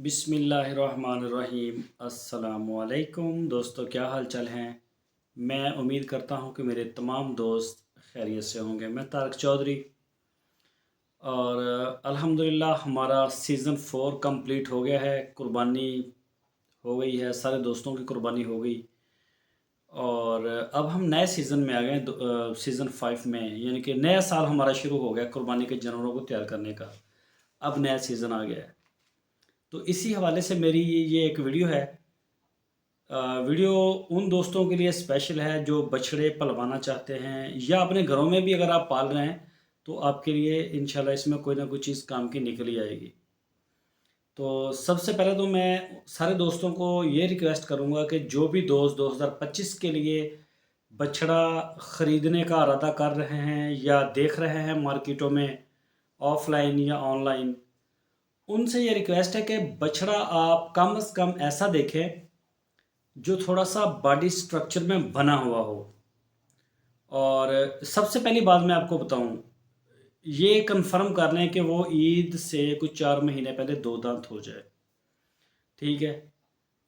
बिस्मिल्लाहिर्रहमानिर्रहीम। अस्सलामुअलैकुम दोस्तों, क्या हाल चाल हैं। मैं उम्मीद करता हूं कि मेरे तमाम दोस्त खैरियत से होंगे। मैं तारक चौधरी और अल्हम्दुलिल्लाह हमारा सीज़न 4 कंप्लीट हो गया है। कुर्बानी हो गई है, सारे दोस्तों की कुर्बानी हो गई और अब हम नए सीज़न में आ गए हैं, सीज़न 5 में। यानी कि नया साल हमारा शुरू हो गया कुर्बानी के जानवरों को तैयार करने का। अब नया सीज़न आ गया है, तो इसी हवाले से मेरी ये एक वीडियो है। वीडियो उन दोस्तों के लिए स्पेशल है जो बछड़े पलवाना चाहते हैं या अपने घरों में भी अगर आप पाल रहे हैं तो आपके लिए इंशाल्लाह इसमें कोई ना कोई चीज़ काम की निकल ही आएगी। तो सबसे पहले तो मैं सारे दोस्तों को ये रिक्वेस्ट करूँगा कि जो भी दोस्त 2025 के लिए बछड़ा ख़रीदने का इरादा कर रहे हैं या देख रहे हैं मार्केटों में, ऑफ़लाइन या ऑनलाइन, उनसे ये रिक्वेस्ट है कि बछड़ा आप कम से कम ऐसा देखें जो थोड़ा सा बॉडी स्ट्रक्चर में बना हुआ हो। और सबसे पहली बात मैं आपको बताऊं, ये कंफर्म कर लें कि वो ईद से कुछ 4 महीने पहले दो दांत हो जाए। ठीक है,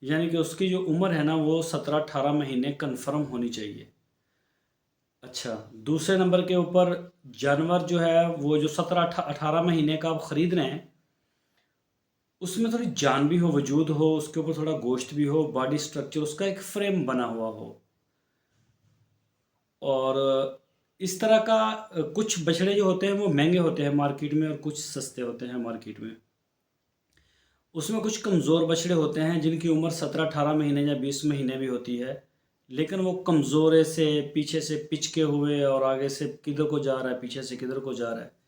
यानी कि उसकी जो उम्र है ना वो 17-18 महीने कंफर्म होनी चाहिए। अच्छा, दूसरे नंबर के ऊपर जानवर जो है वो जो 17-18 महीने का आप ख़रीद रहे हैं उसमें थोड़ी जान भी हो, वजूद हो, उसके ऊपर थोड़ा गोश्त भी हो, बॉडी स्ट्रक्चर उसका एक फ्रेम बना हुआ हो। और इस तरह का कुछ बछड़े जो होते हैं वो महंगे होते हैं मार्केट में और कुछ सस्ते होते हैं मार्केट में। उसमें कुछ कमज़ोर बछड़े होते हैं जिनकी उम्र 17-18 महीने या 20 महीने भी होती है, लेकिन वो कमज़ोरे से, पीछे से पिचके हुए और आगे से किधर को जा रहा है, पीछे से किधर को जा रहा है।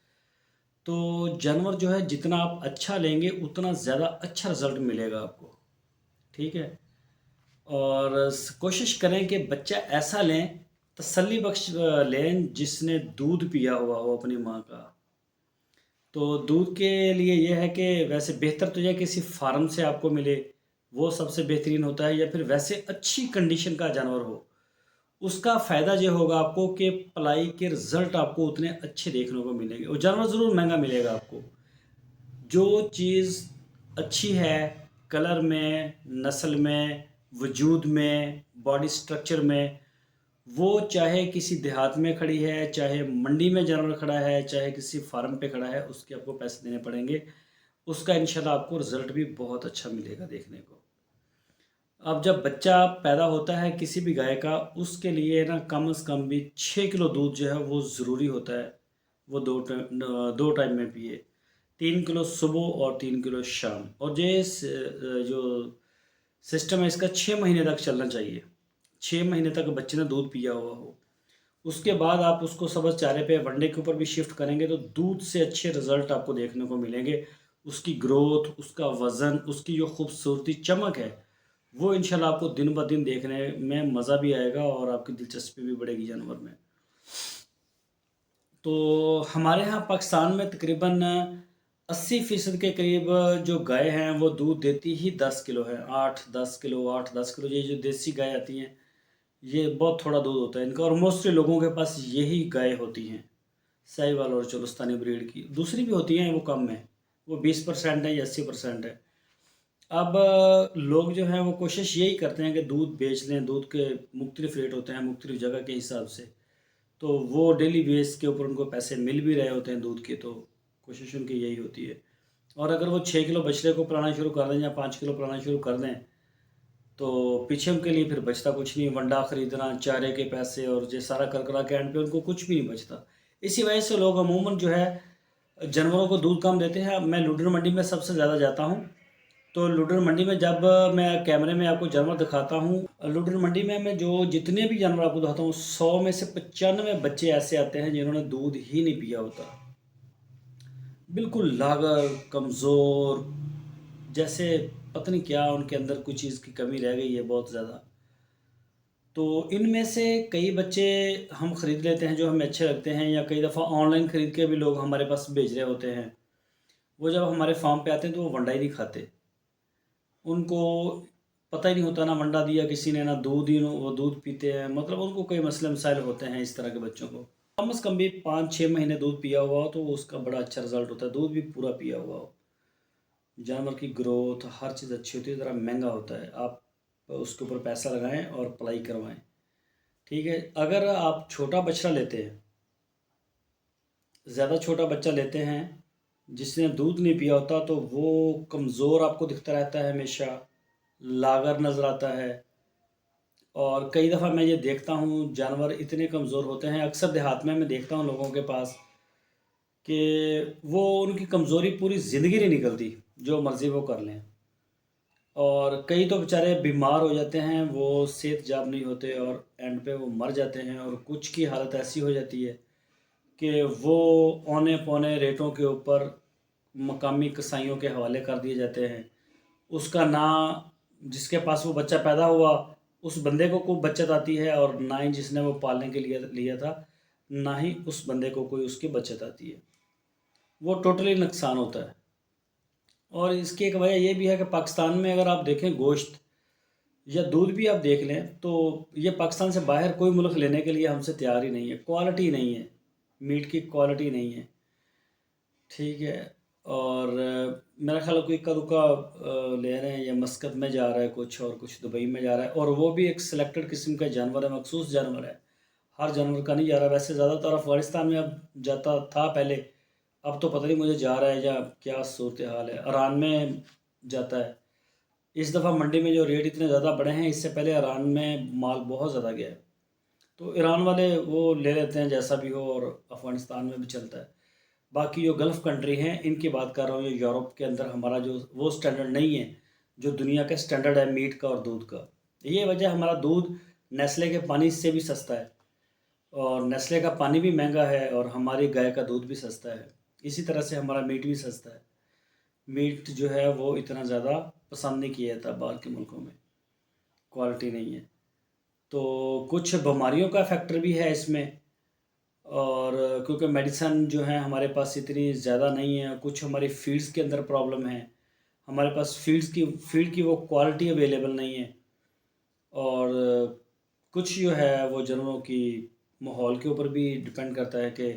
तो जानवर जो है जितना आप अच्छा लेंगे उतना ज़्यादा अच्छा रिज़ल्ट मिलेगा आपको। ठीक है, और कोशिश करें कि बच्चा ऐसा लें, तसल्ली बख्श लें जिसने दूध पिया हुआ हो अपनी माँ का। तो दूध के लिए ये है कि वैसे बेहतर तो यह किसी फार्म से आपको मिले, वो सबसे बेहतरीन होता है, या फिर वैसे अच्छी कंडीशन का जानवर हो। उसका फ़ायदा ये होगा आपको कि पलाई के रिज़ल्ट आपको उतने अच्छे देखने को मिलेंगे और जानवर ज़रूर महंगा मिलेगा आपको। जो चीज़ अच्छी है कलर में, नस्ल में, वजूद में, बॉडी स्ट्रक्चर में, वो चाहे किसी देहात में खड़ी है, चाहे मंडी में जानवर खड़ा है, चाहे किसी फार्म पे खड़ा है, उसके आपको पैसे देने पड़ेंगे। उसका इंशाल्लाह आपको रिज़ल्ट भी बहुत अच्छा मिलेगा देखने को। अब जब बच्चा पैदा होता है किसी भी गाय का, उसके लिए ना कम से कम भी 6 किलो दूध जो है वो ज़रूरी होता है। वो दो टाइम में पिए, 3 किलो सुबह और 3 किलो शाम। और जो सिस्टम है इसका 6 महीने तक चलना चाहिए। 6 महीने तक बच्चे ने दूध पिया हुआ हो, उसके बाद आप उसको सब्ज़ चारे पे वनडे के ऊपर भी शिफ्ट करेंगे तो दूध से अच्छे रिज़ल्ट आपको देखने को मिलेंगे। उसकी ग्रोथ, उसका वज़न, उसकी जो खूबसूरती, चमक है, वो इंशाल्लाह आपको दिन ब दिन देखने में मज़ा भी आएगा और आपकी दिलचस्पी भी बढ़ेगी जानवर में। तो हमारे यहाँ पाकिस्तान में तकरीबन 80% के करीब जो गाय हैं वो दूध देती ही 10 किलो है। 8-10 किलो ये जो देसी गाय आती हैं, ये बहुत थोड़ा दूध होता है इनका, और मोस्टली लोगों के पास यही गाय होती हैं, साहिवाल और चोलस्तानी ब्रीड की। दूसरी भी होती हैं, वो कम है, वो 20% है या 80% है। अब लोग जो हैं वो कोशिश यही करते हैं कि दूध बेच लें। दूध के मुख्तलिफ़ रेट होते हैं मुख्तलिफ़ जगह के हिसाब से, तो वो डेली बेस के ऊपर उनको पैसे मिल भी रहे होते हैं दूध के, तो कोशिश उनकी यही होती है। और अगर वो 6 किलो बछड़े को पिलाना शुरू कर दें या 5 किलो पिलाना शुरू कर दें तो पीछे उनके लिए फिर बचता कुछ नहीं। वंडा ख़रीदना, चारे के पैसे और ये सारा कर करा के एंड पे उनको कुछ भी नहीं बचता। इसी वजह से लोग अमूमन जो है जानवरों को दूध कम देते हैं। मैं लुधियाना मंडी में सबसे ज़्यादा जाता हूँ, तो लुधियाना मंडी में जब मैं कैमरे में आपको जानवर दिखाता हूँ, लुधियाना मंडी में मैं जो जितने भी जानवर आपको दिखाता हूँ, 100 में से 95 बच्चे ऐसे आते हैं जिन्होंने दूध ही नहीं पिया होता। बिल्कुल लागर, कमज़ोर, जैसे पता नहीं क्या उनके अंदर कुछ चीज़ की कमी रह गई है बहुत ज़्यादा। तो इनमें से कई बच्चे हम ख़रीद लेते हैं जो हमें अच्छे लगते हैं, या कई दफ़ा ऑनलाइन ख़रीद के भी लोग हमारे पास भेज रहे होते हैं। वो जब हमारे फार्म पे आते हैं तो वो वंडा ही नहीं खाते। उनको पता ही नहीं होता, ना वंडा दिया किसी ने, ना दूध ही वो दूध पीते हैं। मतलब उनको कई मसले मसाइल होते हैं इस तरह के बच्चों को। कम से कम भी 5-6 महीने दूध पिया हुआ हो तो उसका बड़ा अच्छा रिज़ल्ट होता है, दूध भी पूरा पिया हुआ हो। जानवर की ग्रोथ हर चीज़ अच्छी होती है, ज़रा महंगा होता है। आप उसके ऊपर पैसा लगाएं और पलाई करवाएं, ठीक है। अगर आप छोटा बछड़ा लेते हैं, ज़्यादा छोटा बच्चा लेते हैं जिसने दूध नहीं पिया होता, तो वो कमज़ोर आपको दिखता रहता है, हमेशा लागर नज़र आता है। और कई दफ़ा मैं ये देखता हूँ जानवर इतने कमज़ोर होते हैं, अक्सर देहात में मैं देखता हूँ लोगों के पास कि वो उनकी कमज़ोरी पूरी ज़िंदगी नहीं निकलती, जो मर्ज़ी वो कर लें। और कई तो बेचारे बीमार हो जाते हैं, वो सेहतयाब नहीं होते और एंड पे वो मर जाते हैं। और कुछ की हालत ऐसी हो जाती है कि वो औने पौने रेटों के ऊपर मकामी कसाईयों के हवाले कर दिए जाते हैं। उसका ना जिसके पास वो बच्चा पैदा हुआ उस बंदे को कोई बचत आती है, और ना ही जिसने वो पालने के लिए लिया था, ना ही उस बंदे को कोई उसकी बचत आती है। वो टोटली नुकसान होता है। और इसकी एक वजह ये भी है कि पाकिस्तान में अगर आप देखें गोश्त या दूध भी आप देख लें, तो ये पाकिस्तान से बाहर कोई मुल्क लेने के लिए हमसे तैयार ही नहीं है। क्वालिटी नहीं है, मीट की क्वालिटी नहीं है, ठीक है। और मेरा ख्याल है कोई इक्का दुक्का ले रहे हैं, या मस्कत में जा रहा है कुछ, और कुछ दुबई में जा रहा है, और वो भी एक सिलेक्टेड किस्म का जानवर है, मखसूस जानवर है। हर जानवर का नहीं जा रहा। वैसे ज़्यादातर अफ़गानिस्तान में अब जाता था पहले, अब तो पता नहीं मुझे जा रहा है या क्या सूरत हाल है। ईरान में जाता है। इस दफ़ा मंडी में जो रेट इतने ज़्यादा बढ़े हैं, इससे पहले ईरान में माल बहुत ज़्यादा गया है, तो ईरान वाले वो ले लेते हैं जैसा भी हो, और अफ़गानिस्तान में भी चलता है। बाकी जो गल्फ़ कंट्री हैं इनकी बात कर रहा हूँ, जो यूरोप के अंदर हमारा जो वो स्टैंडर्ड नहीं है जो दुनिया का स्टैंडर्ड है मीट का और दूध का। ये वजह, हमारा दूध नेस्ले के पानी से भी सस्ता है, और नेस्ले का पानी भी महंगा है, और हमारी गाय का दूध भी सस्ता है। इसी तरह से हमारा मीट भी सस्ता है। मीट जो है वो इतना ज़्यादा पसंद नहीं किया जाता बाहर के मुल्कों में, क्वालिटी नहीं है। तो कुछ बीमारियों का फैक्टर भी है इसमें, और क्योंकि मेडिसन जो है हमारे पास इतनी ज़्यादा नहीं है। कुछ हमारी फीड्स के अंदर प्रॉब्लम है, हमारे पास फीड की वो क्वालिटी अवेलेबल नहीं है। और कुछ जो है वो जानवरों की माहौल के ऊपर भी डिपेंड करता है कि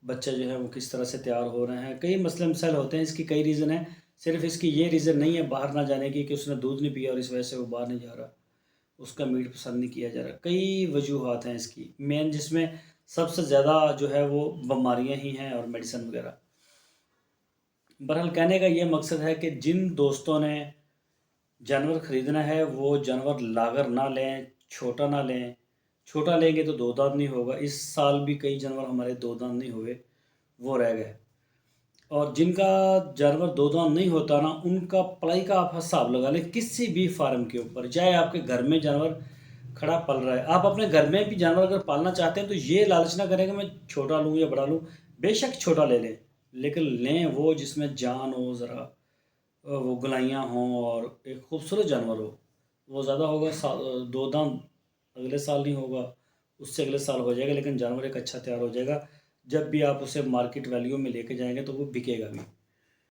बच्चे जो है वो किस तरह से तैयार हो रहे हैं। कई मसले मसाइल होते हैं, इसकी कई रीज़न है। सिर्फ इसकी ये रीज़न नहीं है बाहर ना जाने की कि उसने दूध नहीं पिया और इस वजह से वो बाहर नहीं जा रहा, उसका मीट पसंद नहीं किया जा रहा। कई वजूहात हैं इसकी, मेन जिसमें सबसे ज़्यादा जो है वो बीमारियां ही हैं और मेडिसिन वगैरह। बहरहाल कहने का ये मकसद है कि जिन दोस्तों ने जानवर ख़रीदना है वो जानवर लागर ना लें, छोटा ना लें। छोटा लेंगे तो दो दांत नहीं होगा। इस साल भी कई जानवर हमारे दो दांत नहीं हुए, वो रह गए। और जिनका जानवर दो दांत नहीं होता ना, उनका पलाई का आप हिसाब लगा लें किसी भी फार्म के ऊपर, चाहे आपके घर में जानवर खड़ा पल रहा है। आप अपने घर में भी जानवर अगर पालना चाहते हैं तो ये लालच ना करें कि मैं छोटा लूँ या बड़ा लूँ। बेशक छोटा ले लें, लेकिन लें वो जिसमें जान हो, ज़रा वो गुलाइयाँ हों और एक खूबसूरत जानवर हो। वो ज़्यादा होगा दो दांत अगले साल नहीं होगा, उससे अगले साल हो जाएगा, लेकिन जानवर एक अच्छा तैयार हो जाएगा। जब भी आप उसे मार्केट वैल्यू में लेके जाएंगे तो वो बिकेगा भी।